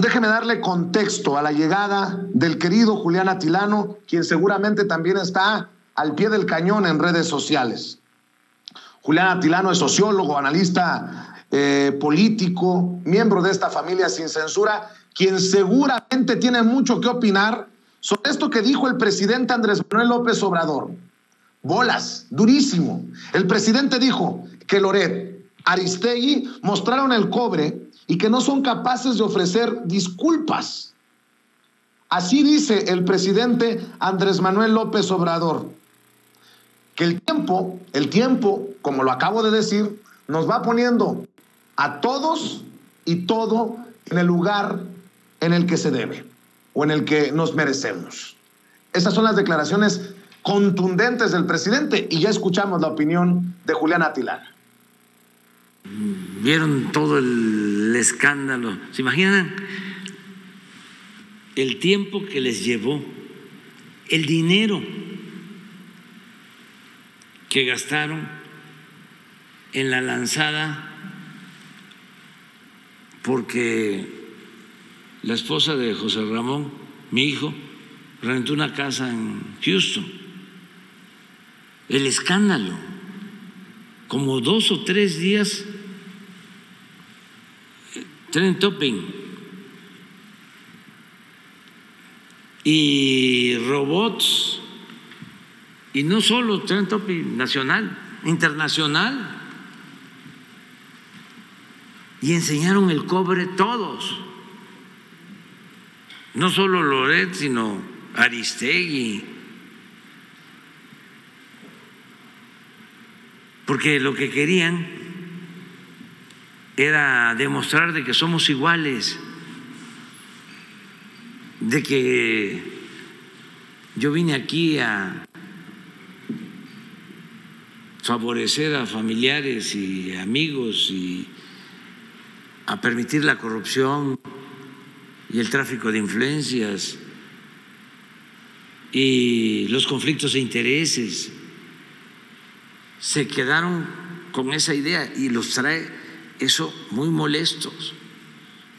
déjeme darle contexto a la llegada del querido Julián Atilano, quien seguramente también está al pie del cañón en redes sociales. Julián Atilano es sociólogo, analista político, miembro de esta familia Sin Censura, quien seguramente tiene mucho que opinar sobre esto que dijo el presidente Andrés Manuel López Obrador. Bolas, durísimo. El presidente dijo que Loret, Aristegui mostraron el cobre y que no son capaces de ofrecer disculpas. Así dice el presidente Andrés Manuel López Obrador. Que el tiempo, como lo acabo de decir, nos va poniendo a todos y todo en el lugar en el que se debe o en el que nos merecemos. Esas son las declaraciones contundentes del presidente y ya escuchamos la opinión de Julián Atilano. Vieron todo el escándalo. ¿Se imaginan el tiempo que les llevó, el dinero que gastaron en la lanzada? Porque la esposa de José Ramón, mi hijo, rentó una casa en Houston. El escándalo, como 2 o 3 días, trend topping y robots, y no solo trend topping nacional, internacional. Y enseñaron el cobre todos, no solo Loret, sino Aristegui, porque lo que querían era demostrar de que somos iguales, de que yo vine aquí a favorecer a familiares y amigos y a permitir la corrupción y el tráfico de influencias y los conflictos de intereses. Se quedaron con esa idea y los trae eso muy molestos,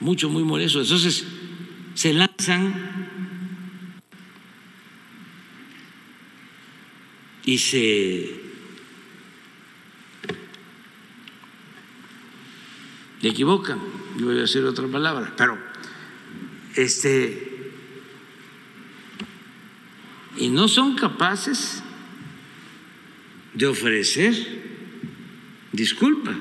muy molestos. Entonces se lanzan y se equivocan, yo voy a decir otra palabra, pero y no son capaces de ofrecer disculpa.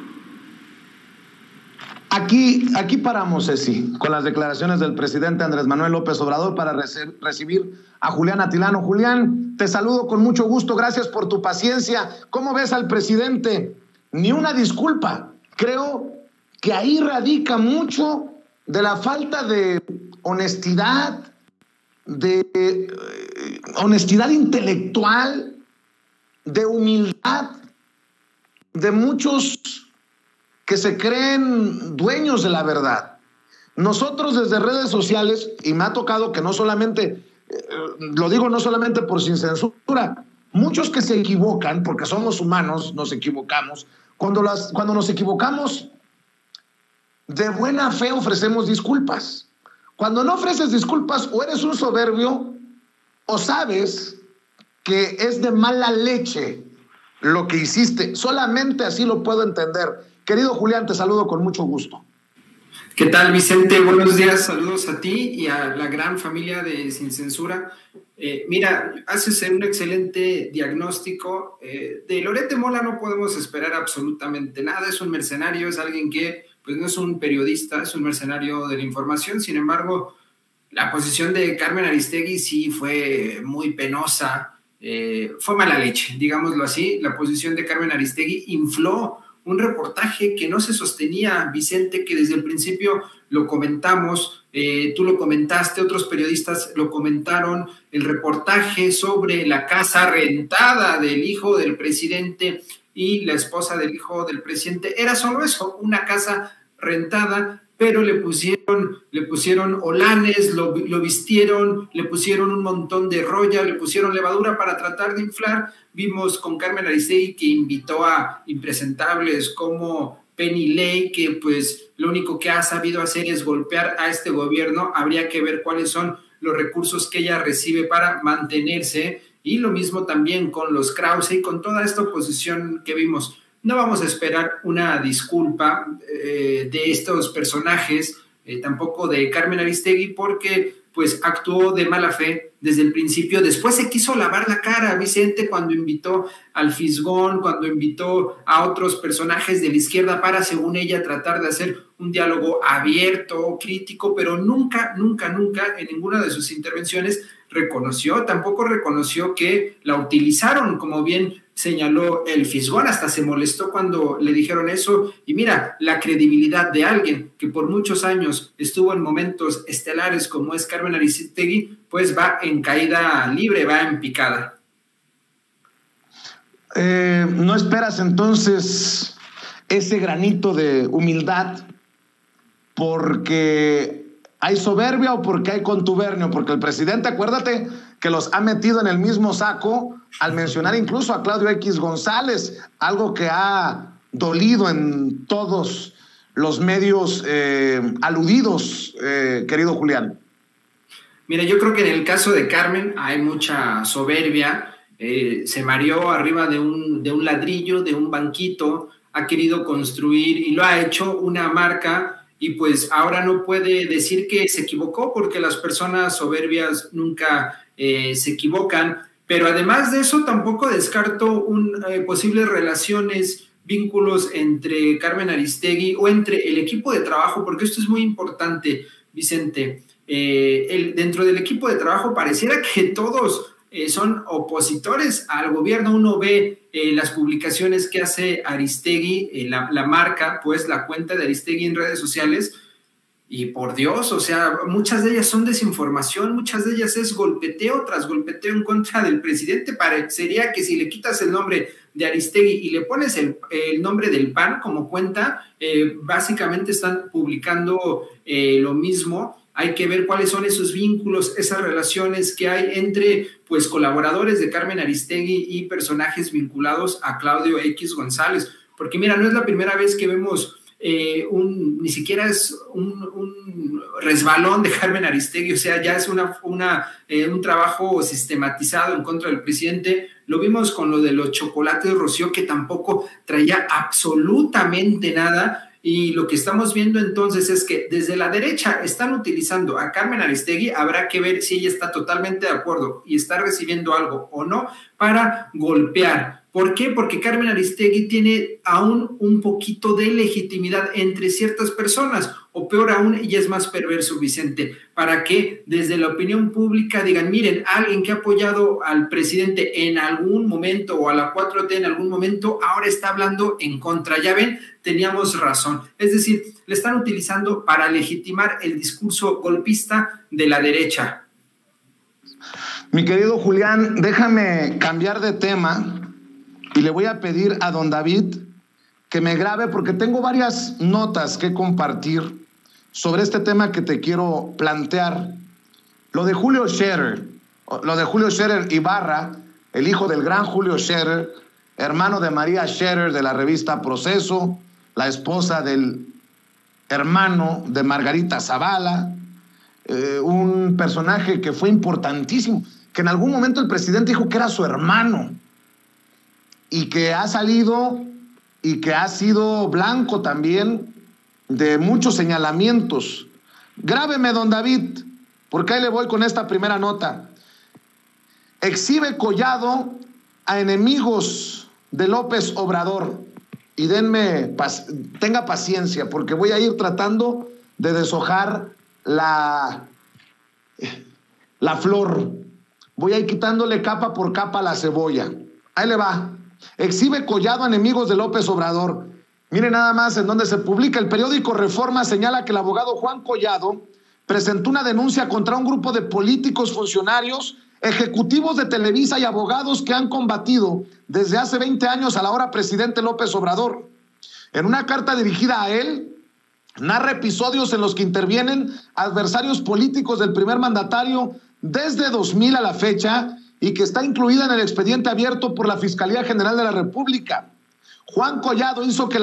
Aquí paramos, Ceci, con las declaraciones del presidente Andrés Manuel López Obrador para recibir a Julián Atilano. Julián, te saludo con mucho gusto, gracias por tu paciencia. ¿Cómo ves al presidente? Ni una disculpa. Creo que ahí radica mucho de la falta de honestidad, de honestidad intelectual, de humildad, de muchos que se creen dueños de la verdad. Nosotros desde redes sociales, y me ha tocado que no solamente, lo digo no solamente por Sin Censura, muchos que se equivocan, porque somos humanos, nos equivocamos, cuando nos equivocamos, de buena fe ofrecemos disculpas. Cuando no ofreces disculpas, o eres un soberbio, o sabes que es de mala leche lo que hiciste. Solamente así lo puedo entender. Querido Julián, te saludo con mucho gusto. ¿Qué tal, Vicente? Buenos días, saludos a ti y a la gran familia de Sin Censura. Mira, haces un excelente diagnóstico. De Loret de Mola no podemos esperar absolutamente nada. Es un mercenario, es alguien que pues no es un periodista, es un mercenario de la información. Sin embargo, la posición de Carmen Aristegui sí fue muy penosa, fue mala leche, digámoslo así. La posición de Carmen Aristegui infló un reportaje que no se sostenía, Vicente, que desde el principio lo comentamos, tú lo comentaste, otros periodistas lo comentaron, el reportaje sobre la casa rentada del hijo del presidente y la esposa del hijo del presidente, era solo eso, una casa rentada, pero le pusieron holanes, lo vistieron, le pusieron un montón de roya, le pusieron levadura para tratar de inflar. Vimos con Carmen Aristegui que invitó a impresentables como Penny Ley, que pues lo único que ha sabido hacer es golpear a este gobierno. Habría que ver cuáles son los recursos que ella recibe para mantenerse, y lo mismo también con los Krause y con toda esta oposición que vimos. No vamos a esperar una disculpa de estos personajes, tampoco de Carmen Aristegui, porque pues actuó de mala fe desde el principio. Después se quiso lavar la cara, Vicente, cuando invitó al Fisgón, cuando invitó a otros personajes de la izquierda para, según ella, tratar de hacer un diálogo abierto, crítico, pero nunca en ninguna de sus intervenciones tampoco reconoció que la utilizaron, como bien señaló el Fisgón. Hasta se molestó cuando le dijeron eso. Y mira, la credibilidad de alguien que por muchos años estuvo en momentos estelares como es Carmen Aristegui, pues va en caída libre, va en picada. ¿No esperas entonces ese granito de humildad porque hay soberbia o porque hay contubernio? Porque el presidente, acuérdate que los ha metido en el mismo saco al mencionar incluso a Claudio X González, algo que ha dolido en todos los medios aludidos, querido Julián. Mira, yo creo que en el caso de Carmen hay mucha soberbia. Se mareó arriba de un ladrillo, de un banquito, ha querido construir y lo ha hecho una marca, y pues ahora no puede decir que se equivocó, porque las personas soberbias nunca se equivocan. Pero además de eso, tampoco descarto posibles relaciones, vínculos entre Carmen Aristegui o entre el equipo de trabajo, porque esto es muy importante, Vicente. Dentro del equipo de trabajo pareciera que todos son opositores al gobierno. Uno ve las publicaciones que hace Aristegui, la marca, pues la cuenta de Aristegui en redes sociales, y por Dios, o sea, muchas de ellas son desinformación, muchas de ellas es golpeteo tras golpeteo en contra del presidente. Parecería que si le quitas el nombre de Aristegui y le pones el nombre del PAN como cuenta, básicamente están publicando lo mismo. Hay que ver cuáles son esos vínculos, esas relaciones que hay entre pues colaboradores de Carmen Aristegui y personajes vinculados a Claudio X González. Porque mira, no es la primera vez que vemos ni siquiera es un resbalón de Carmen Aristegui, o sea, ya es un trabajo sistematizado en contra del presidente. Lo vimos con lo de los chocolates Rocío, que tampoco traía absolutamente nada. Y lo que estamos viendo entonces es que desde la derecha están utilizando a Carmen Aristegui. Habrá que ver si ella está totalmente de acuerdo y está recibiendo algo o no para golpear. ¿Por qué? Porque Carmen Aristegui tiene aún un poquito de legitimidad entre ciertas personas, o peor aún, ella es más perverso, Vicente, para que desde la opinión pública digan, miren, alguien que ha apoyado al presidente en algún momento o a la 4T en algún momento, ahora está hablando en contra. Ya ven, teníamos razón. Es decir, le están utilizando para legitimar el discurso golpista de la derecha. Mi querido Julián, déjame cambiar de tema. Y le voy a pedir a don David que me grabe, porque tengo varias notas que compartir sobre este tema que te quiero plantear. Lo de Julio Scherer Ibarra, el hijo del gran Julio Scherer, hermano de María Scherer de la revista Proceso, la esposa del hermano de Margarita Zavala, un personaje que fue importantísimo, que en algún momento el presidente dijo que era su hermano, y que ha salido y que ha sido blanco también de muchos señalamientos. Grábeme, don David, porque ahí le voy con esta primera nota. Exhibe Collado a enemigos de López Obrador. Y tenga paciencia, porque voy a ir tratando de deshojar la flor. Voy a ir quitándole capa por capa a la cebolla. Ahí le va. Exhibe Collado a enemigos de López Obrador. Mire nada más en donde se publica. El periódico Reforma señala que el abogado Juan Collado presentó una denuncia contra un grupo de políticos, funcionarios, ejecutivos de Televisa y abogados que han combatido desde hace 20 años al ahora presidente López Obrador. En una carta dirigida a él, narra episodios en los que intervienen adversarios políticos del primer mandatario desde 2000 a la fecha, y que está incluida en el expediente abierto por la Fiscalía General de la República. Juan Collado hizo que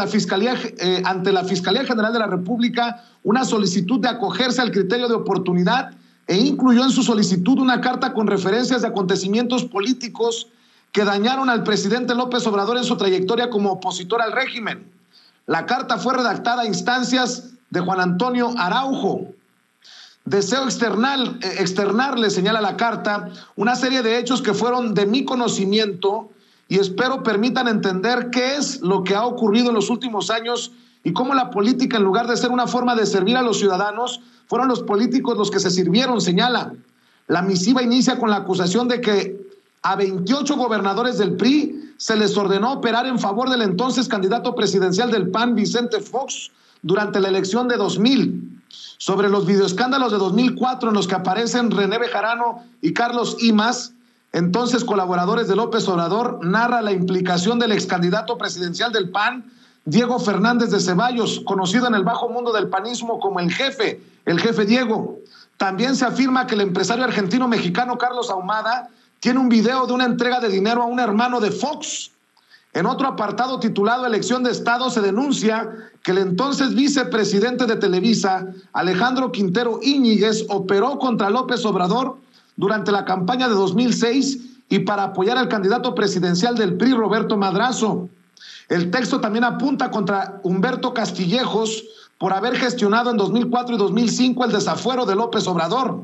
ante la Fiscalía General de la República una solicitud de acogerse al criterio de oportunidad e incluyó en su solicitud una carta con referencias de acontecimientos políticos que dañaron al presidente López Obrador en su trayectoria como opositor al régimen. La carta fue redactada a instancias de Juan Antonio Araujo. Deseo externarle, señala la carta, una serie de hechos que fueron de mi conocimiento y espero permitan entender qué es lo que ha ocurrido en los últimos años y cómo la política, en lugar de ser una forma de servir a los ciudadanos, fueron los políticos los que se sirvieron, señala. La misiva inicia con la acusación de que a 28 gobernadores del PRI se les ordenó operar en favor del entonces candidato presidencial del PAN, Vicente Fox, durante la elección de 2000. Sobre los videoescándalos de 2004 en los que aparecen René Bejarano y Carlos Imas, entonces colaboradores de López Obrador, narra la implicación del ex candidato presidencial del PAN, Diego Fernández de Ceballos, conocido en el bajo mundo del panismo como el jefe Diego. También se afirma que el empresario argentino-mexicano Carlos Ahumada tiene un video de una entrega de dinero a un hermano de Fox. En otro apartado titulado Elección de Estado se denuncia que el entonces vicepresidente de Televisa, Alejandro Quintero Íñiguez, operó contra López Obrador durante la campaña de 2006 y para apoyar al candidato presidencial del PRI, Roberto Madrazo. El texto también apunta contra Humberto Castillejos por haber gestionado en 2004 y 2005 el desafuero de López Obrador.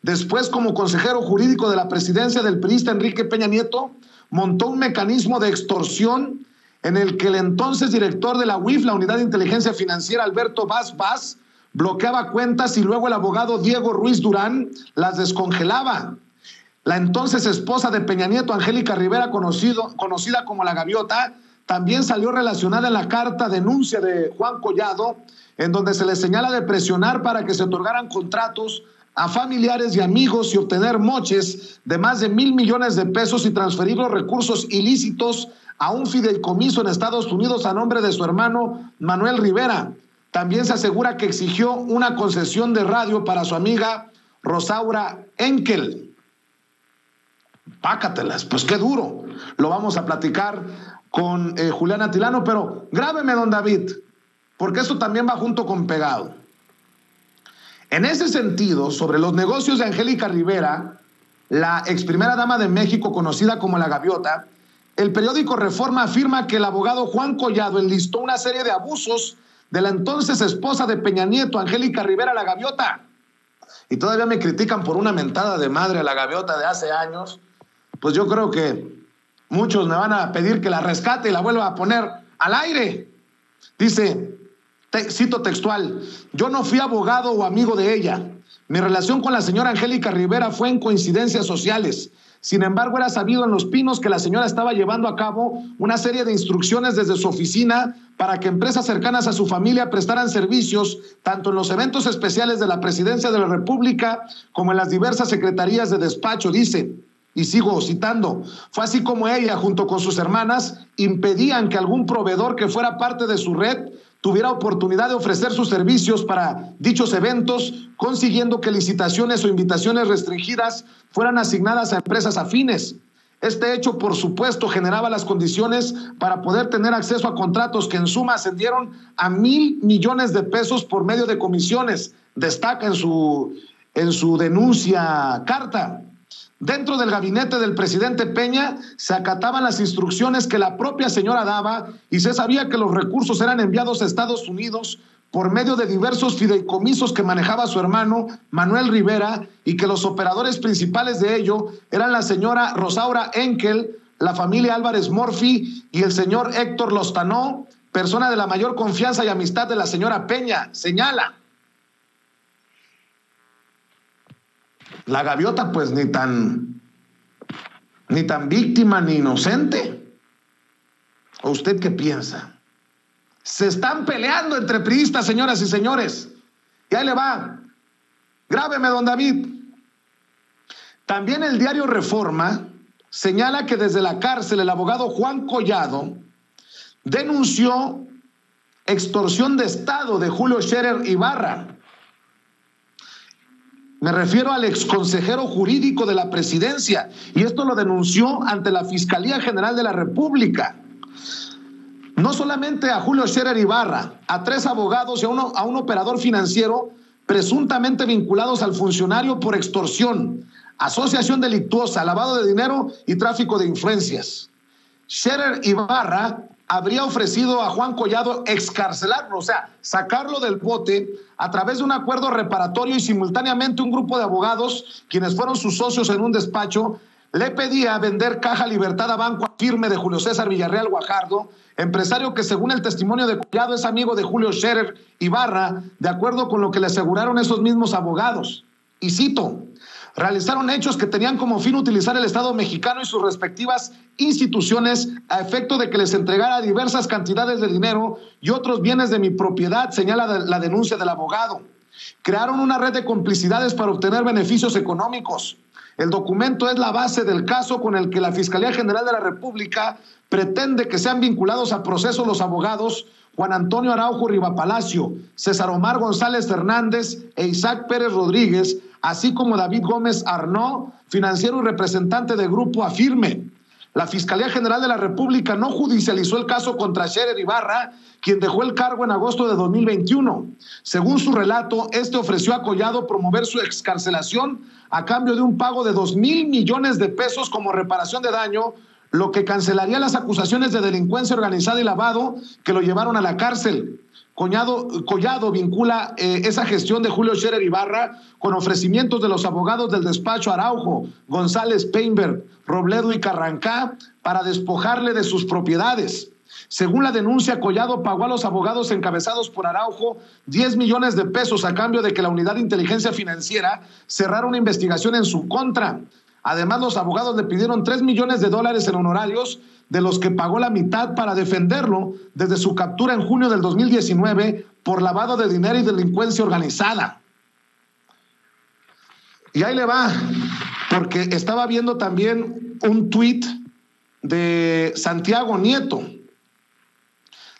Después, como consejero jurídico de la presidencia del priista Enrique Peña Nieto, montó un mecanismo de extorsión en el que el entonces director de la UIF, la Unidad de Inteligencia Financiera, Alberto Vaz, bloqueaba cuentas y luego el abogado Diego Ruiz Durán las descongelaba. La entonces esposa de Peña Nieto, Angélica Rivera, conocida como La Gaviota, también salió relacionada en la carta denuncia de Juan Collado, en donde se le señala de presionar para que se otorgaran contratos a familiares y amigos y obtener moches de más de 1,000 millones de pesos y transferir los recursos ilícitos a un fideicomiso en Estados Unidos a nombre de su hermano Manuel Rivera. También se asegura que exigió una concesión de radio para su amiga Rosaura Enkel. Pácatelas, pues qué duro. Lo vamos a platicar con Julián Atilano, pero grábeme, don David, porque esto también va junto con pegado. En ese sentido, sobre los negocios de Angélica Rivera, la ex primera dama de México, conocida como La Gaviota, el periódico Reforma afirma que el abogado Juan Collado enlistó una serie de abusos de la entonces esposa de Peña Nieto, Angélica Rivera, La Gaviota. Y todavía me critican por una mentada de madre a La Gaviota de hace años. Pues yo creo que muchos me van a pedir que la rescate y la vuelva a poner al aire. Dice, cito textual, yo no fui abogado o amigo de ella. Mi relación con la señora Angélica Rivera fue en coincidencias sociales. Sin embargo, era sabido en Los Pinos que la señora estaba llevando a cabo una serie de instrucciones desde su oficina para que empresas cercanas a su familia prestaran servicios tanto en los eventos especiales de la Presidencia de la República como en las diversas secretarías de despacho, dice. Y sigo citando, fue así como ella, junto con sus hermanas, impedían que algún proveedor que fuera parte de su red tuviera oportunidad de ofrecer sus servicios para dichos eventos, consiguiendo que licitaciones o invitaciones restringidas fueran asignadas a empresas afines. Este hecho, por supuesto, generaba las condiciones para poder tener acceso a contratos que en suma ascendieron a 1,000 millones de pesos por medio de comisiones, destaca en su denuncia carta. Dentro del gabinete del presidente Peña se acataban las instrucciones que la propia señora daba y se sabía que los recursos eran enviados a Estados Unidos por medio de diversos fideicomisos que manejaba su hermano Manuel Rivera y que los operadores principales de ello eran la señora Rosaura Enkel, la familia Álvarez Morfi y el señor Héctor Lozano, persona de la mayor confianza y amistad de la señora Peña, señala. La Gaviota, pues ni tan víctima ni inocente. ¿O usted qué piensa? Se están peleando entre priistas, señoras y señores. Y ahí le va. Grábeme, don David. También el diario Reforma señala que desde la cárcel el abogado Juan Collado denunció extorsión de Estado de Julio Scherer Ibarra. Me refiero al exconsejero jurídico de la presidencia, y esto lo denunció ante la Fiscalía General de la República. no solamente a Julio Scherer Ibarra, a 3 abogados y a un operador financiero presuntamente vinculados al funcionario por extorsión, asociación delictuosa, lavado de dinero y tráfico de influencias. Scherer Ibarra habría ofrecido a Juan Collado excarcelarlo, o sea, sacarlo del bote a través de un acuerdo reparatorio, y simultáneamente un grupo de abogados, quienes fueron sus socios en un despacho, le pedía vender Caja Libertad a Banco Afirme de Julio César Villarreal Guajardo, empresario que según el testimonio de Collado es amigo de Julio Scherer Ibarra, de acuerdo con lo que le aseguraron esos mismos abogados. Y cito: realizaron hechos que tenían como fin utilizar el Estado mexicano y sus respectivas instituciones a efecto de que les entregara diversas cantidades de dinero y otros bienes de mi propiedad, señala la denuncia del abogado. Crearon una red de complicidades para obtener beneficios económicos. El documento es la base del caso con el que la Fiscalía General de la República pretende que sean vinculados a proceso los abogados Juan Antonio Araujo Rivapalacio, César Omar González Hernández e Isaac Pérez Rodríguez, así como David Gómez Arnaud, financiero y representante del Grupo Afirme. La Fiscalía General de la República no judicializó el caso contra Scherer Ibarra, quien dejó el cargo en agosto de 2021. Según su relato, este ofreció a Collado promover su excarcelación a cambio de un pago de 2,000 millones de pesos como reparación de daño, lo que cancelaría las acusaciones de delincuencia organizada y lavado que lo llevaron a la cárcel. Collado vincula esa gestión de Julio Scherer Ibarra con ofrecimientos de los abogados del despacho Araujo, González Peinberg, Robledo y Carrancá para despojarle de sus propiedades. Según la denuncia, Collado pagó a los abogados encabezados por Araujo 10 millones de pesos a cambio de que la Unidad de Inteligencia Financiera cerrara una investigación en su contra. Además, los abogados le pidieron $3 millones en honorarios, de los que pagó la mitad para defenderlo desde su captura en junio del 2019 por lavado de dinero y delincuencia organizada. Y ahí le va, porque estaba viendo también un tuit de Santiago Nieto.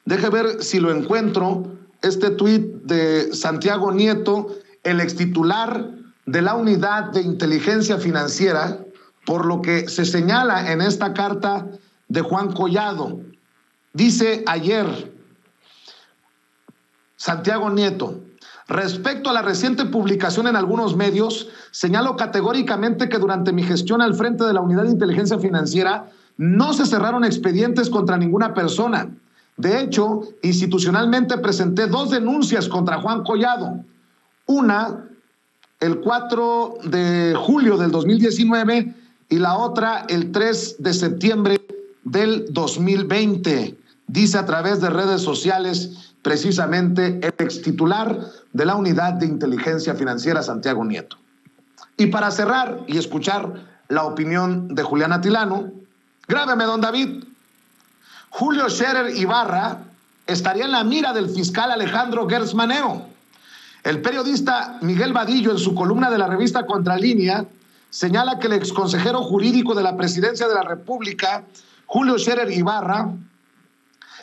Deje ver si lo encuentro, este tuit de Santiago Nieto, el extitular de la Unidad de Inteligencia Financiera, por lo que se señala en esta carta de Juan Collado. Dice ayer Santiago Nieto: respecto a la reciente publicación en algunos medios, señalo categóricamente que durante mi gestión al frente de la Unidad de Inteligencia Financiera no se cerraron expedientes contra ninguna persona. De hecho, institucionalmente presenté 2 denuncias contra Juan Collado. Una, el 4 de julio del 2019 y la otra el 3 de septiembre del 2020, dice a través de redes sociales precisamente el extitular de la Unidad de Inteligencia Financiera, Santiago Nieto. Y para cerrar y escuchar la opinión de Julián Atilano, grábeme, don David. Julio Scherer Ibarra estaría en la mira del fiscal Alejandro Gertz Manero. El periodista Miguel Vadillo, en su columna de la revista Contralínea, señala que el exconsejero jurídico de la Presidencia de la República, Julio Scherer Ibarra,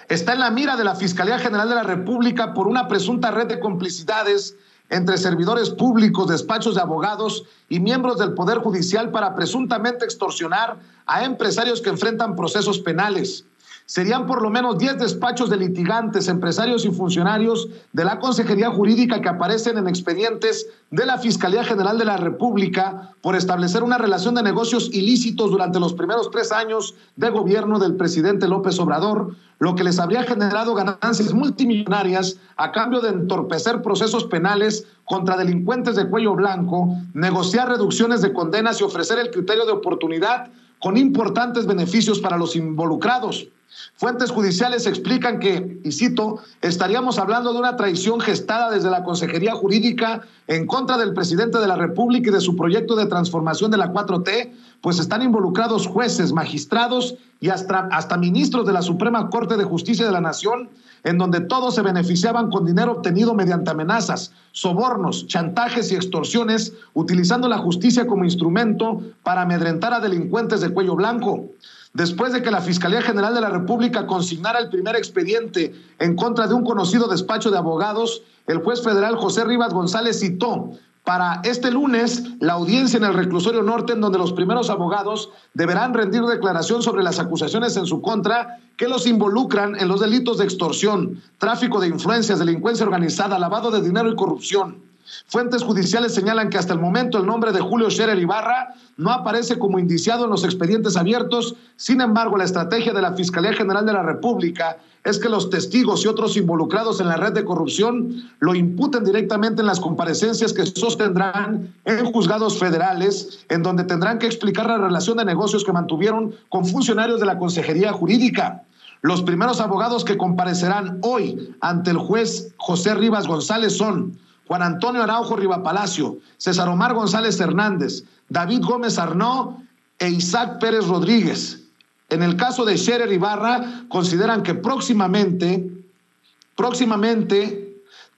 está en la mira de la Fiscalía General de la República por una presunta red de complicidades entre servidores públicos, despachos de abogados y miembros del Poder Judicial para presuntamente extorsionar a empresarios que enfrentan procesos penales. Serían por lo menos 10 despachos de litigantes, empresarios y funcionarios de la Consejería Jurídica que aparecen en expedientes de la Fiscalía General de la República por establecer una relación de negocios ilícitos durante los primeros 3 años de gobierno del presidente López Obrador, lo que les habría generado ganancias multimillonarias a cambio de entorpecer procesos penales contra delincuentes de cuello blanco, negociar reducciones de condenas y ofrecer el criterio de oportunidad con importantes beneficios para los involucrados. Fuentes judiciales explican que, y cito, estaríamos hablando de una traición gestada desde la Consejería Jurídica en contra del presidente de la República y de su proyecto de transformación de la 4T, pues están involucrados jueces, magistrados y hasta ministros de la Suprema Corte de Justicia de la Nación, en donde todos se beneficiaban con dinero obtenido mediante amenazas, sobornos, chantajes y extorsiones, utilizando la justicia como instrumento para amedrentar a delincuentes de cuello blanco. Después de que la Fiscalía General de la República consignara el primer expediente en contra de un conocido despacho de abogados, el juez federal José Rivas González citó para este lunes la audiencia en el reclusorio norte, en donde los primeros abogados deberán rendir declaración sobre las acusaciones en su contra que los involucran en los delitos de extorsión, tráfico de influencias, delincuencia organizada, lavado de dinero y corrupción. Fuentes judiciales señalan que hasta el momento el nombre de Julio Scherer Ibarra no aparece como indiciado en los expedientes abiertos. Sin embargo, la estrategia de la Fiscalía General de la República es que los testigos y otros involucrados en la red de corrupción lo imputen directamente en las comparecencias que sostendrán en juzgados federales, en donde tendrán que explicar la relación de negocios que mantuvieron con funcionarios de la Consejería Jurídica. Los primeros abogados que comparecerán hoy ante el juez José Rivas González son Juan Antonio Araujo Rivapalacio, César Omar González Hernández, David Gómez Arnaud e Isaac Pérez Rodríguez. En el caso de Scherer Ibarra, consideran que próximamente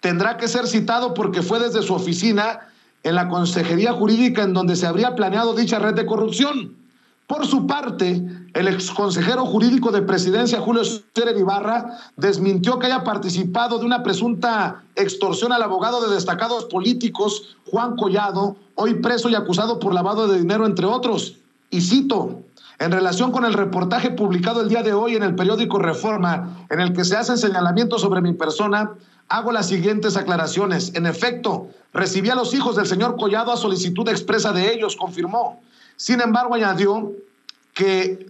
tendrá que ser citado porque fue desde su oficina en la Consejería Jurídica en donde se habría planeado dicha red de corrupción. Por su parte, el exconsejero jurídico de Presidencia, Julio Scherer Ibarra, desmintió que haya participado de una presunta extorsión al abogado de destacados políticos, Juan Collado, hoy preso y acusado por lavado de dinero, entre otros. Y cito: en relación con el reportaje publicado el día de hoy en el periódico Reforma, en el que se hacen señalamientos sobre mi persona, hago las siguientes aclaraciones. En efecto, recibí a los hijos del señor Collado a solicitud expresa de ellos, confirmó. Sin embargo, añadió que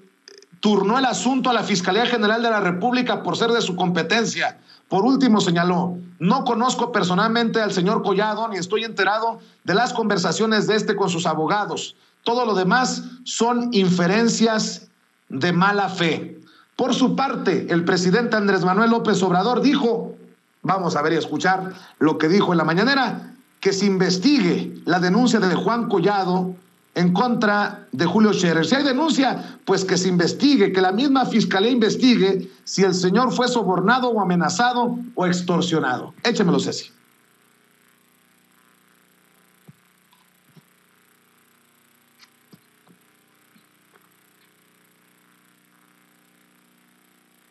turnó el asunto a la Fiscalía General de la República por ser de su competencia. Por último, señaló: no conozco personalmente al señor Collado ni estoy enterado de las conversaciones de este con sus abogados. Todo lo demás son inferencias de mala fe. Por su parte, el presidente Andrés Manuel López Obrador dijo, vamos a ver y escuchar lo que dijo en la mañanera, que se investigue la denuncia de Juan Collado en contra de Julio Scherer. Si hay denuncia, pues que se investigue, que la misma Fiscalía investigue si el señor fue sobornado o amenazado o extorsionado. Échemelo, Ceci.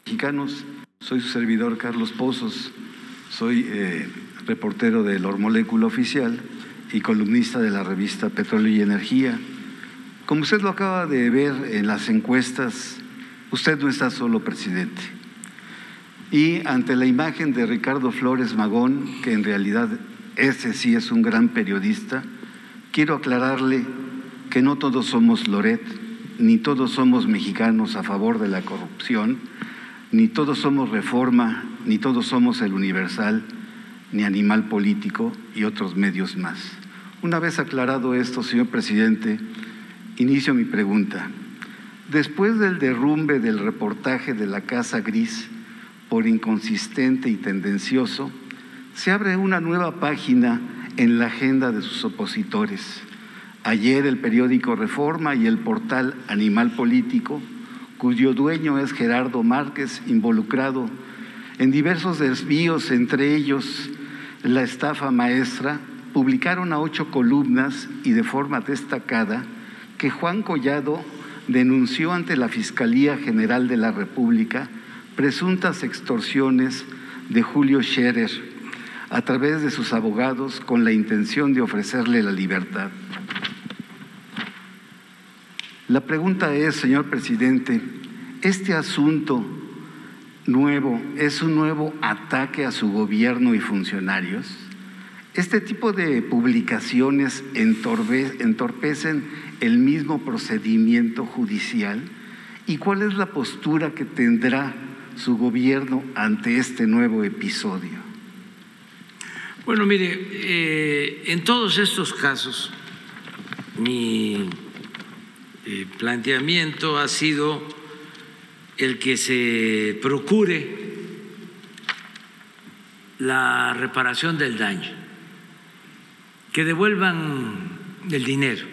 Mexicanos, soy su servidor Carlos Pozos, soy reportero del Ormolécula Oficial y columnista de la revista Petróleo y Energía. Como usted lo acaba de ver en las encuestas, usted no está solo, presidente. Y ante la imagen de Ricardo Flores Magón, que en realidad ese sí es un gran periodista, quiero aclararle que no todos somos Loret, ni todos somos mexicanos a favor de la corrupción, ni todos somos Reforma, ni todos somos El Universal, ni Animal Político y otros medios más. Una vez aclarado esto, señor presidente, inicio mi pregunta. Después del derrumbe del reportaje de la Casa Gris por inconsistente y tendencioso, se abre una nueva página en la agenda de sus opositores. Ayer el periódico Reforma y el portal Animal Político, cuyo dueño es Gerardo Márquez, involucrado en diversos desvíos, entre ellos la estafa maestra, publicaron a 8 columnas y de forma destacada que Juan Collado denunció ante la Fiscalía General de la República presuntas extorsiones de Julio Scherer a través de sus abogados con la intención de ofrecerle la libertad. La pregunta es, señor presidente, ¿este asunto nuevo es un nuevo ataque a su gobierno y funcionarios? ¿Este tipo de publicaciones entorpecen el mismo procedimiento judicial? ¿Y cuál es la postura que tendrá su gobierno ante este nuevo episodio? Bueno, mire, en todos estos casos, mi planteamiento ha sido el que se procure la reparación del daño, que devuelvan el dinero,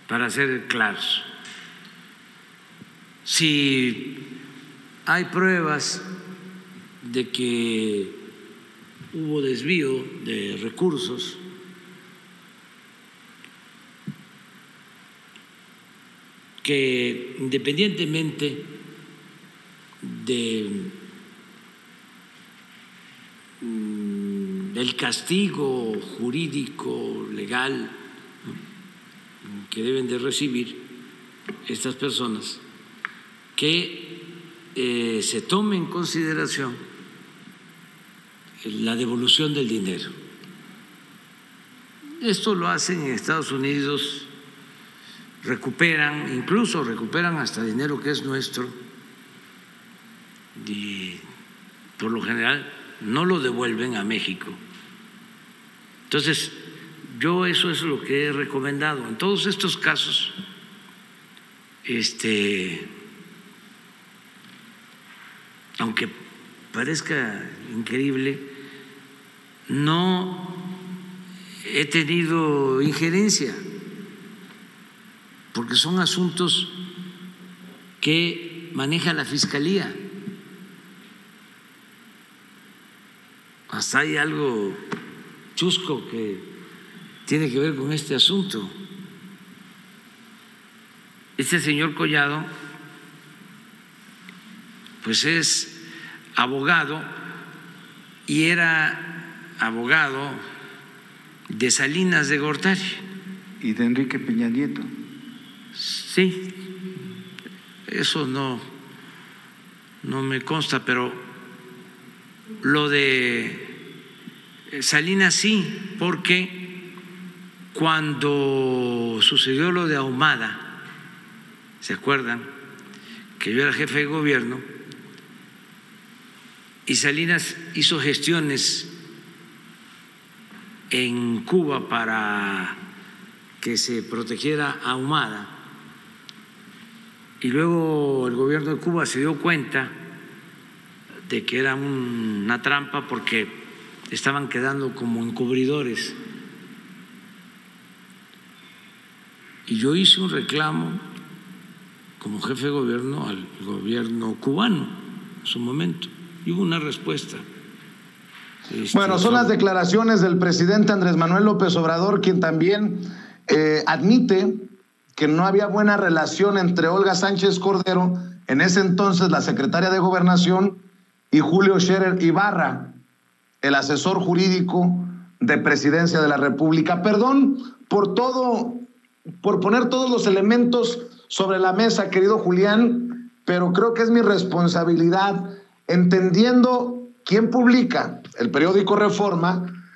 para ser claros. Si hay pruebas de que hubo desvío de recursos, que independientemente del el castigo jurídico, legal, ¿no?, que deben de recibir estas personas, que se tome en consideración la devolución del dinero. Esto lo hacen en Estados Unidos, incluso recuperan hasta dinero que es nuestro, y por lo general no lo devuelven a México. Entonces, yo eso es lo que he recomendado. En todos estos casos, aunque parezca increíble, no he tenido injerencia, porque son asuntos que maneja la Fiscalía. Hasta hay algo chusco que tiene que ver con este asunto. Este señor Collado, pues es abogado y era abogado de Salinas de Gortari. ¿Y de Enrique Peña Nieto? Sí, eso no me consta, pero lo de Salinas sí, porque cuando sucedió lo de Ahumada, ¿se acuerdan? Que yo era jefe de gobierno y Salinas hizo gestiones en Cuba para que se protegiera a Ahumada, y luego el gobierno de Cuba se dio cuenta de que era una trampa porque estaban quedando como encubridores, y yo hice un reclamo como jefe de gobierno al gobierno cubano en su momento, y hubo una respuesta. Bueno, son las declaraciones del presidente Andrés Manuel López Obrador, quien también admite que no había buena relación entre Olga Sánchez Cordero, en ese entonces la secretaria de Gobernación, y Julio Scherer Ibarra, el asesor jurídico de Presidencia de la República. Perdón por poner todos los elementos sobre la mesa, querido Julián, pero creo que es mi responsabilidad, entendiendo quién publica el periódico Reforma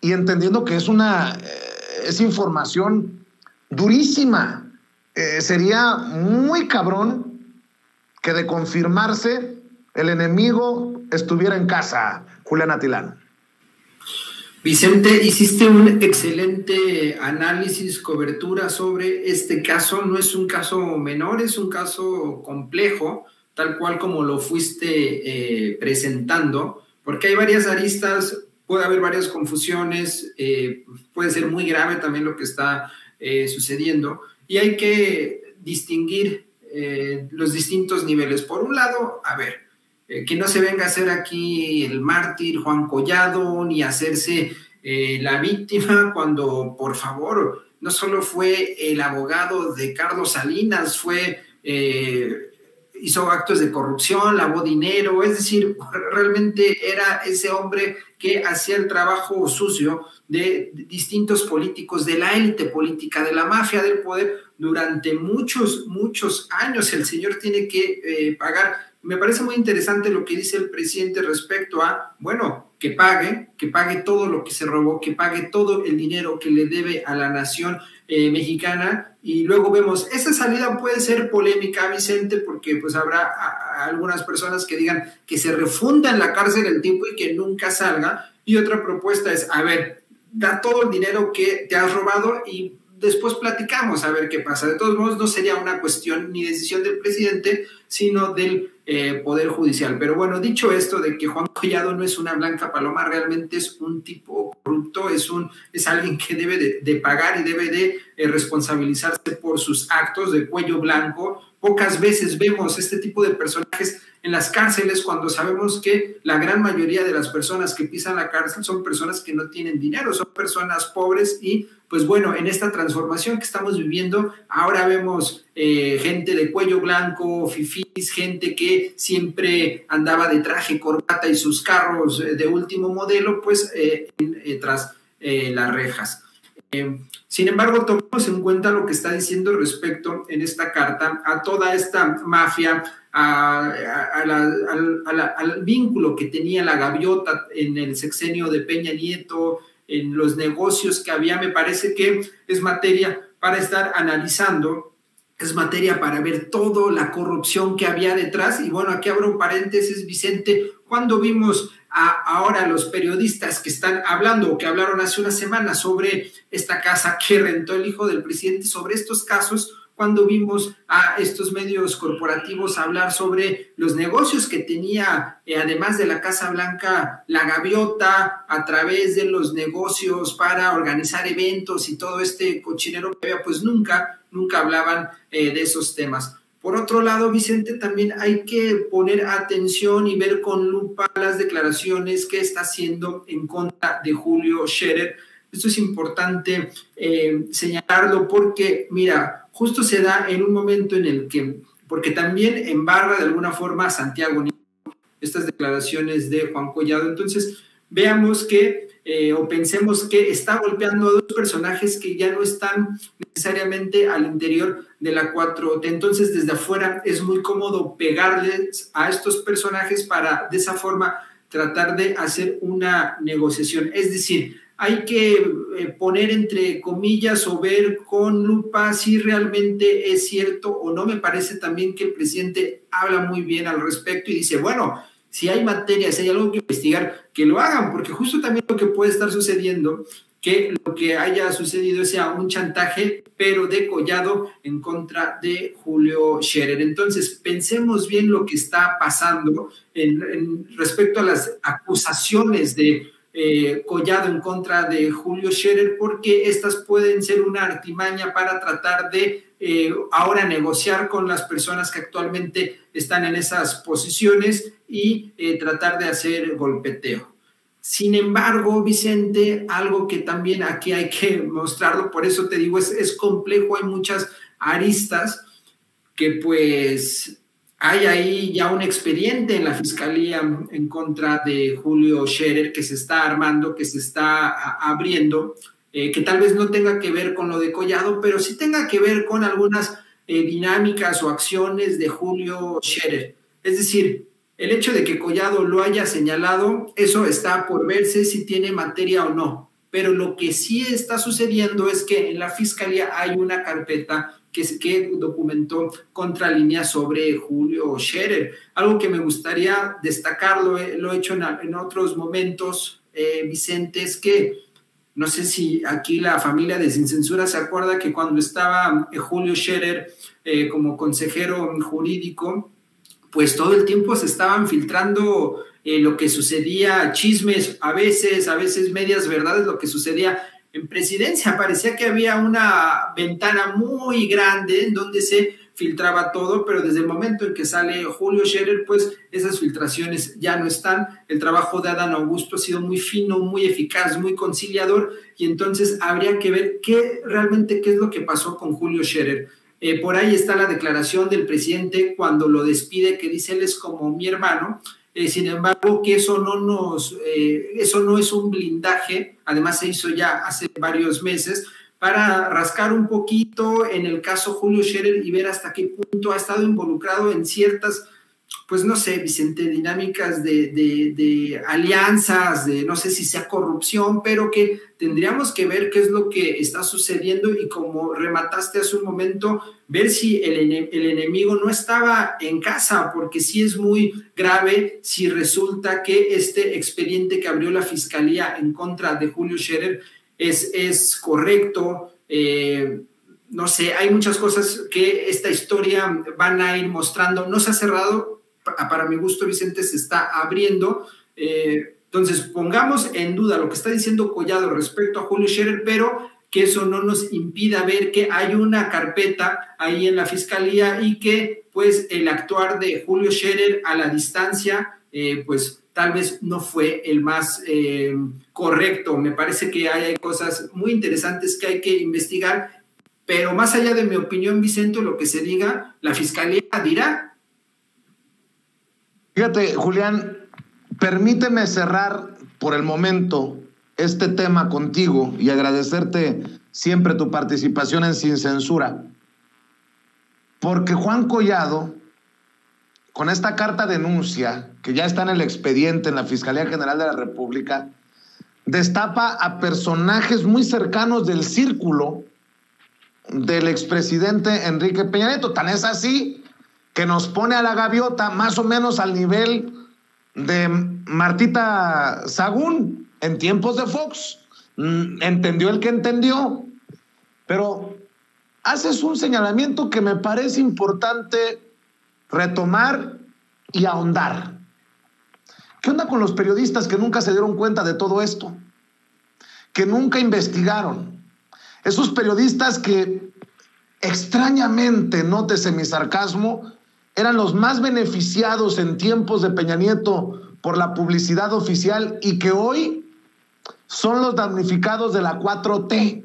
y entendiendo que es información durísima. Sería muy cabrón que, de confirmarse, el enemigo estuviera en casa, Julián Atilano. Vicente, hiciste un excelente análisis, cobertura sobre este caso. No es un caso menor, es un caso complejo, tal cual como lo fuiste presentando, porque hay varias aristas, puede haber varias confusiones, puede ser muy grave también lo que está sucediendo, y hay que distinguir los distintos niveles. Por un lado, a ver, que no se venga a hacer aquí el mártir Juan Collado, ni hacerse la víctima, cuando, por favor, no solo fue el abogado de Carlos Salinas, hizo actos de corrupción, lavó dinero, es decir, realmente era ese hombre que hacía el trabajo sucio de distintos políticos, de la élite política, de la mafia del poder, durante muchos años. El señor tiene que pagar. Me parece muy interesante lo que dice el presidente respecto a, bueno, que pague todo lo que se robó, que pague todo el dinero que le debe a la nación mexicana. Y luego vemos, esa salida puede ser polémica, Vicente, porque pues habrá algunas personas que digan que se refunda en la cárcel el tipo y que nunca salga. Y otra propuesta es, a ver, da todo el dinero que te has robado y después platicamos a ver qué pasa. De todos modos, no sería una cuestión ni decisión del presidente, sino del Poder Judicial. Pero bueno, dicho esto de que Juan Collado no es una blanca paloma, realmente es un tipo corrupto, es alguien que debe de pagar y debe de responsabilizarse por sus actos, de cuello blanco. Pocas veces vemos este tipo de personajes en las cárceles, cuando sabemos que la gran mayoría de las personas que pisan la cárcel son personas que no tienen dinero, son personas pobres. Y pues bueno, en esta transformación que estamos viviendo, ahora vemos gente de cuello blanco, fifís, gente que siempre andaba de traje, corbata y sus carros de último modelo, pues tras las rejas. Sin embargo, tomemos en cuenta lo que está diciendo respecto en esta carta a toda esta mafia, al vínculo que tenía la gaviota en el sexenio de Peña Nieto, en los negocios que había. Me parece que es materia para estar analizando, es materia para ver toda la corrupción que había detrás. Y bueno, aquí abro un paréntesis, Vicente, cuando vimos ahora los periodistas que están hablando o que hablaron hace una semana sobre esta casa que rentó el hijo del presidente, sobre estos casos, cuando vimos a estos medios corporativos hablar sobre los negocios que tenía, además de la Casa Blanca, la gaviota, a través de los negocios para organizar eventos y todo este cochinero que había, pues nunca hablaban de esos temas. Por otro lado, Vicente, también hay que poner atención y ver con lupa las declaraciones que está haciendo en contra de Julio Scherer. Esto es importante señalarlo porque, mira, justo se da en un momento en el que, porque también embarra de alguna forma a Santiago Nieto estas declaraciones de Juan Collado. Entonces, veamos que, o pensemos que está golpeando a dos personajes que ya no están necesariamente al interior de la 4T. Entonces, desde afuera es muy cómodo pegarles a estos personajes para de esa forma tratar de hacer una negociación. Es decir, hay que poner entre comillas o ver con lupa si realmente es cierto o no. Me parece también que el presidente habla muy bien al respecto y dice, bueno, si hay materia, si hay algo que investigar, que lo hagan, porque justo también lo que puede estar sucediendo, que lo que haya sucedido sea un chantaje, pero de Collado en contra de Julio Scherer. Entonces, pensemos bien lo que está pasando respecto a las acusaciones de Collado en contra de Julio Scherer, porque estas pueden ser una artimaña para tratar de ahora negociar con las personas que actualmente están en esas posiciones y tratar de hacer golpeteo. Sin embargo, Vicente, algo que también aquí hay que mostrarlo, por eso te digo, es complejo, hay muchas aristas que pues hay ahí ya un expediente en la Fiscalía en contra de Julio Scherer que se está armando, que se está abriendo, que tal vez no tenga que ver con lo de Collado, pero sí tenga que ver con algunas dinámicas o acciones de Julio Scherer. Es decir, el hecho de que Collado lo haya señalado, eso está por verse si tiene materia o no. Pero lo que sí está sucediendo es que en la Fiscalía hay una carpeta que documentó contralínea sobre Julio Scherer. Algo que me gustaría destacarlo, lo he hecho en otros momentos, Vicente, es que no sé si aquí la familia de Sin Censura se acuerda que cuando estaba Julio Scherer como consejero jurídico, pues todo el tiempo se estaban filtrando lo que sucedía, chismes, a veces medias verdades, lo que sucedía en presidencia. Parecía que había una ventana muy grande en donde se filtraba todo, pero desde el momento en que sale Julio Scherer, pues esas filtraciones ya no están. El trabajo de Adán Augusto ha sido muy fino, muy eficaz, muy conciliador, y entonces habría que ver qué es lo que pasó con Julio Scherer. Por ahí está la declaración del presidente cuando lo despide, que dice, él es como mi hermano. Sin embargo, que eso no es un blindaje, además se hizo ya hace varios meses, para rascar un poquito en el caso Julio Scherer y ver hasta qué punto ha estado involucrado en ciertas, pues no sé, Vicente, dinámicas de alianzas, de no sé si sea corrupción, pero que tendríamos que ver qué es lo que está sucediendo y como remataste hace un momento, ver si el enemigo no estaba en casa, porque sí es muy grave si resulta que este expediente que abrió la Fiscalía en contra de Julio Scherer es correcto. No sé, hay muchas cosas que esta historia van a ir mostrando. No se ha cerrado, para mi gusto, Vicente, se está abriendo. Entonces, pongamos en duda lo que está diciendo Collado respecto a Julio Scherer, pero que eso no nos impida ver que hay una carpeta ahí en la Fiscalía y que, pues, el actuar de Julio Scherer a la distancia, pues, tal vez no fue el más correcto. Me parece que hay cosas muy interesantes que hay que investigar pero más allá de mi opinión, Vicente, lo que se diga, la Fiscalía dirá. Fíjate, Julián, permíteme cerrar por el momento este tema contigo y agradecerte siempre tu participación en Sin Censura, porque Juan Collado, con esta carta denuncia que ya está en el expediente en la Fiscalía General de la República, destapa a personajes muy cercanos del círculo del expresidente Enrique Peña Nieto. Tan es así que nos pone a la gaviota más o menos al nivel de Martita Sagún en tiempos de Fox. Entendió el que entendió, pero haces un señalamiento que me parece importante retomar y ahondar. ¿Qué onda con los periodistas que nunca se dieron cuenta de todo esto? Que nunca investigaron. Esos periodistas que extrañamente, nótese mi sarcasmo, eran los más beneficiados en tiempos de Peña Nieto por la publicidad oficial y que hoy son los damnificados de la 4T.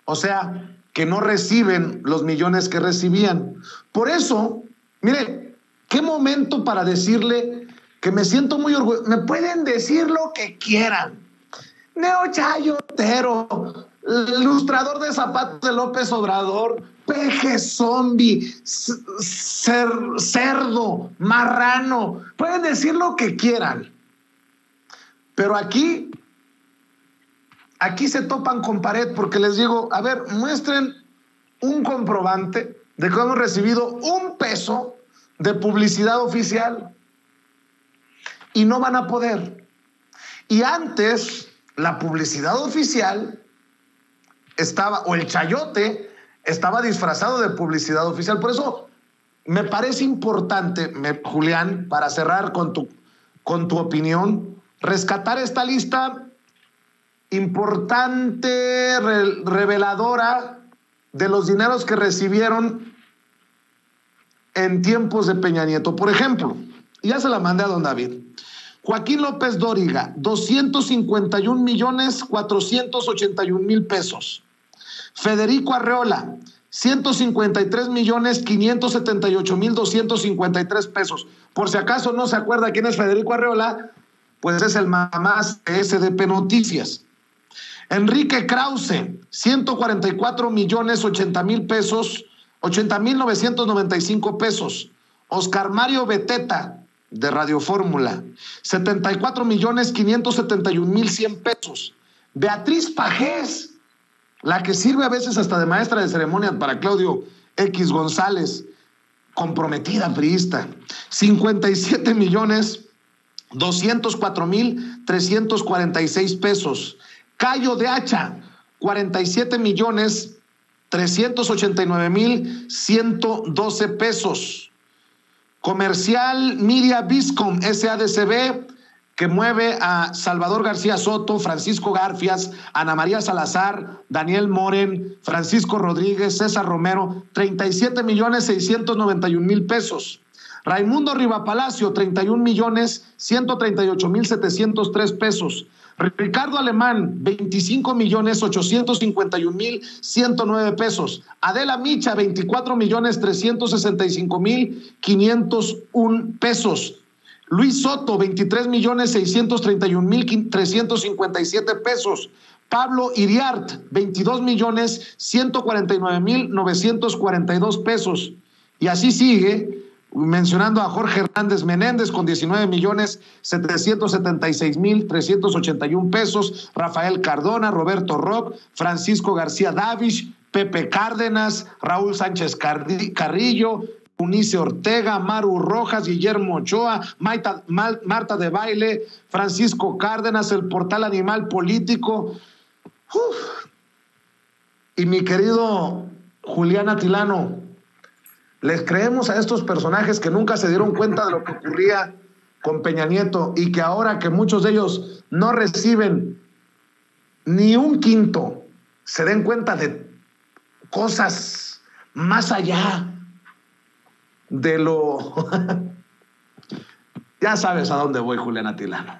O sea, que no reciben los millones que recibían. Por eso, mire, qué momento para decirle que me siento muy orgulloso. Me pueden decir lo que quieran. Neochayotero, ilustrador de zapatos de López Obrador, peje zombie, cerdo, marrano. Pueden decir lo que quieran. Pero aquí se topan con pared porque les digo, a ver, muestren un comprobante de que hemos recibido un peso de publicidad oficial y no van a poder. Y antes la publicidad oficial estaba, o el chayote estaba disfrazado de publicidad oficial. Por eso me parece importante, Julián, para cerrar con tu opinión, rescatar esta lista importante, reveladora de los dineros que recibieron en tiempos de Peña Nieto. Por ejemplo, ya se la mandé a don David. Joaquín López Dóriga, 251,481,000 pesos. Federico Arreola, 153,578,253 pesos. Por si acaso no se acuerda quién es Federico Arreola, pues es el mamás de SDP Noticias. Enrique Krause, 144,080,000 pesos, 80,995 pesos. Oscar Mario Beteta, de Radio Fórmula, 74,571,100 pesos. Beatriz Pajés, la que sirve a veces hasta de maestra de ceremonia para Claudio X González, comprometida priista, 57,204,346 pesos. Cayo de Hacha, 47,389,112 pesos. Comercial Miria Viscom SADCB, que mueve a Salvador García Soto, Francisco Garfias, Ana María Salazar, Daniel Moren, Francisco Rodríguez, César Romero, 37,691,000 pesos. Raimundo Rivapalacio, 31,138,703 pesos. Ricardo Alemán, 25,851,109 pesos. Adela Micha, 24,365,501 pesos. Luis Soto, 23,631,357 pesos. Pablo Iriart, 22,149,942 pesos. Y así sigue, mencionando a Jorge Hernández Menéndez con 19,776,381 pesos, Rafael Cardona, Roberto Rock, Francisco García Davish, Pepe Cárdenas, Raúl Sánchez Carrillo, Unice Ortega, Maru Rojas, Guillermo Ochoa, Marta de Baile, Francisco Cárdenas, el Portal Animal Político. Y mi querido Julián Atilano, les creemos a estos personajes que nunca se dieron cuenta de lo que ocurría con Peña Nieto y que ahora que muchos de ellos no reciben ni un quinto, se den cuenta de cosas más allá de lo... Ya sabes a dónde voy, Julián Atilano.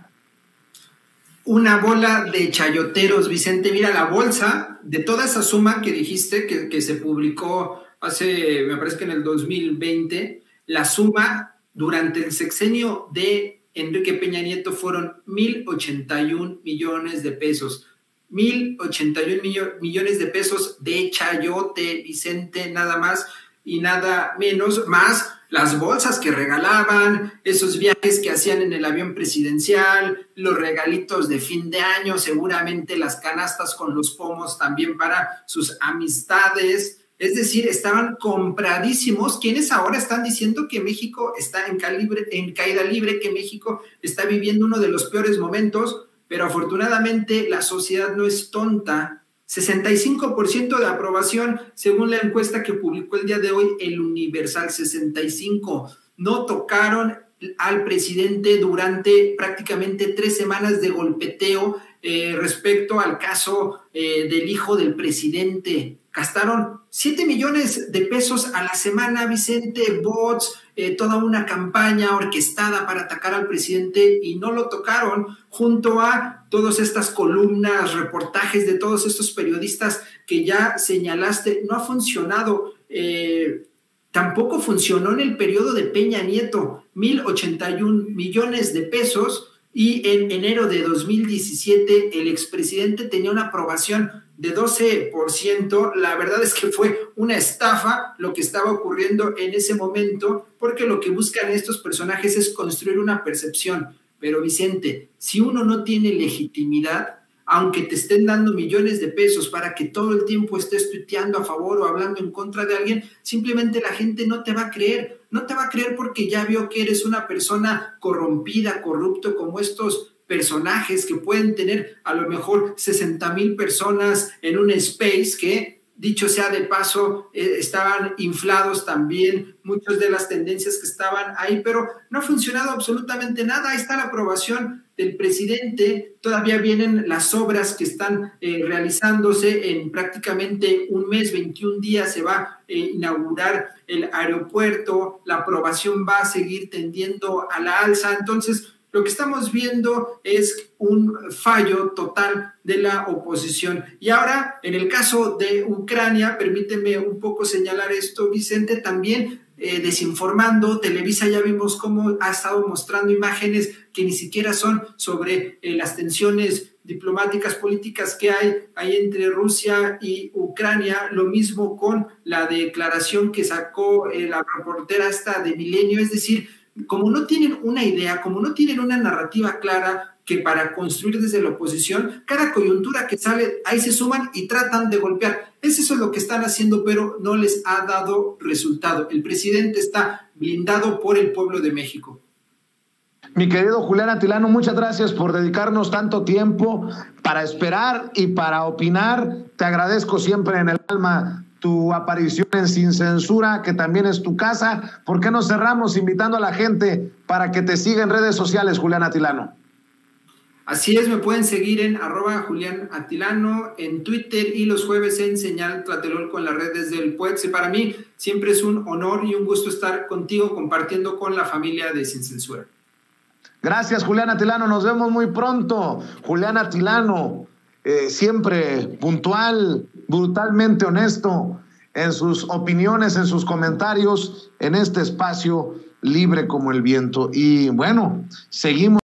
Una bola de chayoteros, Vicente. Mira, la bolsa de toda esa suma que dijiste que se publicó hace, me parece que en el 2020, la suma durante el sexenio de Enrique Peña Nieto fueron 1,081 millones de pesos. 1,081 millones de pesos de chayote, Vicente, nada más y nada menos, más las bolsas que regalaban, esos viajes que hacían en el avión presidencial, los regalitos de fin de año, seguramente las canastas con los pomos también para sus amistades. Es decir, estaban compradísimos, quienes ahora están diciendo que México está en caída libre, que México está viviendo uno de los peores momentos, pero afortunadamente la sociedad no es tonta. 65% de aprobación, según la encuesta que publicó el día de hoy el Universal, 65%. No tocaron al presidente durante prácticamente 3 semanas de golpeteo respecto al caso del hijo del presidente. Gastaron 7 millones de pesos a la semana, Vicente, bots, toda una campaña orquestada para atacar al presidente y no lo tocaron, junto a todas estas columnas, reportajes de todos estos periodistas que ya señalaste. No ha funcionado. Tampoco funcionó en el periodo de Peña Nieto, 1,081 millones de pesos, y en enero de 2017 el expresidente tenía una aprobación de 12%. La verdad es que fue una estafa lo que estaba ocurriendo en ese momento, porque lo que buscan estos personajes es construir una percepción. Pero Vicente, si uno no tiene legitimidad, aunque te estén dando millones de pesos para que todo el tiempo estés tuiteando a favor o hablando en contra de alguien, simplemente la gente no te va a creer. No te va a creer porque ya vio que eres una persona corrompida, corrupto, como estos personajes que pueden tener a lo mejor 60,000 personas en un space que, dicho sea de paso, estaban inflados también muchas de las tendencias que estaban ahí, pero no ha funcionado absolutamente nada. Ahí está la aprobación del presidente, todavía vienen las obras que están realizándose en prácticamente un mes, 21 días se va a inaugurar el aeropuerto, la aprobación va a seguir tendiendo a la alza. Entonces, lo que estamos viendo es un fallo total de la oposición. Y ahora, en el caso de Ucrania, permíteme un poco señalar esto, Vicente, también desinformando. Televisa ya vimos cómo ha estado mostrando imágenes que ni siquiera son sobre las tensiones diplomáticas, políticas que hay entre Rusia y Ucrania. Lo mismo con la declaración que sacó la reportera esta de Milenio. Es decir, como no tienen una idea, como no tienen una narrativa clara que para construir desde la oposición, cada coyuntura que sale, ahí se suman y tratan de golpear. Eso es lo que están haciendo, pero no les ha dado resultado. El presidente está blindado por el pueblo de México. Mi querido Julián Atilano, muchas gracias por dedicarnos tanto tiempo para esperar y para opinar. Te agradezco siempre en el alma tu aparición en Sin Censura, que también es tu casa. ¿Por qué no cerramos invitando a la gente para que te siga en redes sociales, Julián Atilano? Así es, me pueden seguir en @Julián Atilano en Twitter y los jueves en Señal Tlatelolco en las redes del Puex. Y para mí siempre es un honor y un gusto estar contigo compartiendo con la familia de Sin Censura. Gracias, Julián Atilano. Nos vemos muy pronto. Julián Atilano, siempre puntual, brutalmente honesto en sus opiniones, en sus comentarios, en este espacio libre como el viento. Y bueno, seguimos.